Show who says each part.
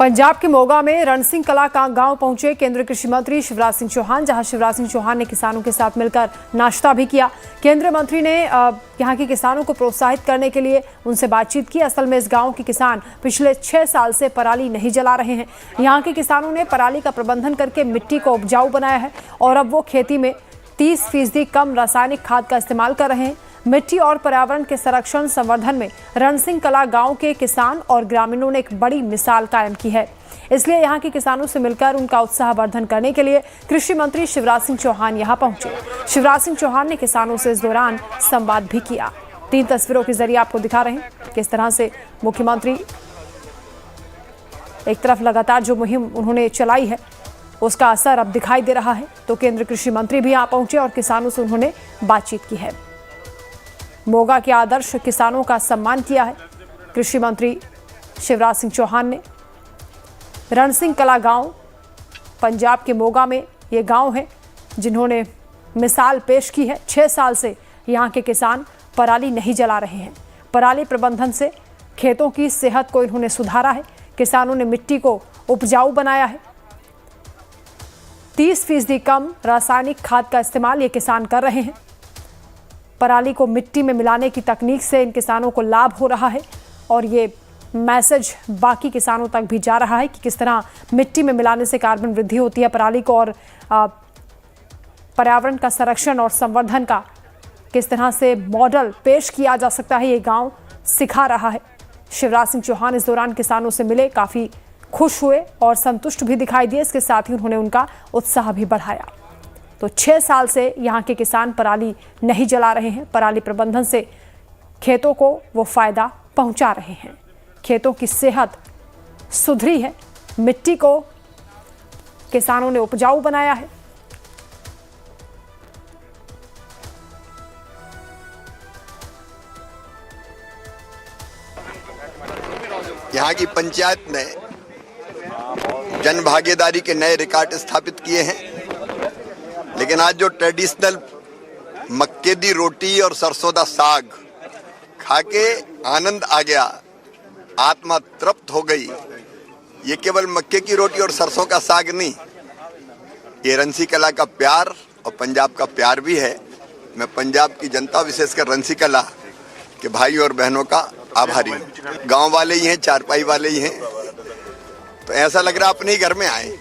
Speaker 1: पंजाब के मोगा में रणसिंह कला का गांव पहुंचे केंद्रीय कृषि मंत्री शिवराज सिंह चौहान, जहां शिवराज सिंह चौहान ने किसानों के साथ मिलकर नाश्ता भी किया। केंद्रीय मंत्री ने यहां के किसानों को प्रोत्साहित करने के लिए उनसे बातचीत की। असल में इस गांव के किसान पिछले 6 साल से पराली नहीं जला रहे हैं। यहां के किसानों ने पराली का प्रबंधन करके मिट्टी को उपजाऊ बनाया है और अब वो खेती में 30% कम रासायनिक खाद का इस्तेमाल कर रहे हैं। मिट्टी और पर्यावरण के संरक्षण संवर्धन में रणसिंह कला गांव के किसान और ग्रामीणों ने एक बड़ी मिसाल कायम की है। इसलिए यहां के किसानों से मिलकर उनका उत्साहवर्धन करने के लिए कृषि मंत्री शिवराज सिंह चौहान यहां पहुंचे। शिवराज सिंह चौहान ने किसानों से इस दौरान संवाद भी किया। 3 तस्वीरों के जरिए आपको दिखा रहे हैं किस तरह से मुख्यमंत्री एक तरफ लगातार जो मुहिम उन्होंने चलाई है उसका असर अब दिखाई दे रहा है। तो केंद्रीय कृषि मंत्री भी यहां पहुंचे और किसानों से उन्होंने बातचीत की है। मोगा के आदर्श किसानों का सम्मान किया है कृषि मंत्री शिवराज सिंह चौहान ने। रणसिंह कला गांव पंजाब के मोगा में ये गांव है जिन्होंने मिसाल पेश की है। 6 साल से यहां के किसान पराली नहीं जला रहे हैं। पराली प्रबंधन से खेतों की सेहत को इन्होंने सुधारा है। किसानों ने मिट्टी को उपजाऊ बनाया है। 30% कम रासायनिक खाद का इस्तेमाल ये किसान कर रहे हैं। पराली को मिट्टी में मिलाने की तकनीक से इन किसानों को लाभ हो रहा है और ये मैसेज बाकी किसानों तक भी जा रहा है कि किस तरह मिट्टी में मिलाने से कार्बन वृद्धि होती है पराली को, और पर्यावरण का संरक्षण और संवर्धन का किस तरह से मॉडल पेश किया जा सकता है, ये गांव सिखा रहा है। शिवराज सिंह चौहान इस दौरान किसानों से मिले, काफ़ी खुश हुए और संतुष्ट भी दिखाई दिए। इसके साथ ही उन्होंने उनका उत्साह भी बढ़ाया। तो 6 साल से यहाँ के किसान पराली नहीं जला रहे हैं। पराली प्रबंधन से खेतों को वो फायदा पहुंचा रहे हैं। खेतों की सेहत सुधरी है। मिट्टी को किसानों ने उपजाऊ बनाया है।
Speaker 2: यहाँ की पंचायत ने जन भागीदारी के नए रिकॉर्ड स्थापित किए हैं। लेकिन आज जो ट्रेडिशनल मक्के दी रोटी और सरसों दा साग खा के आनंद आ गया, आत्मा तृप्त हो गई। ये केवल मक्के की रोटी और सरसों का साग नहीं, ये रणसिंह कला का प्यार और पंजाब का प्यार भी है। मैं पंजाब की जनता, विशेषकर रणसिंह कला के भाई और बहनों का आभारी हूँ। गांव वाले ही हैं, चारपाई वाले ही हैं, तो ऐसा लग रहा अपने ही घर में आए।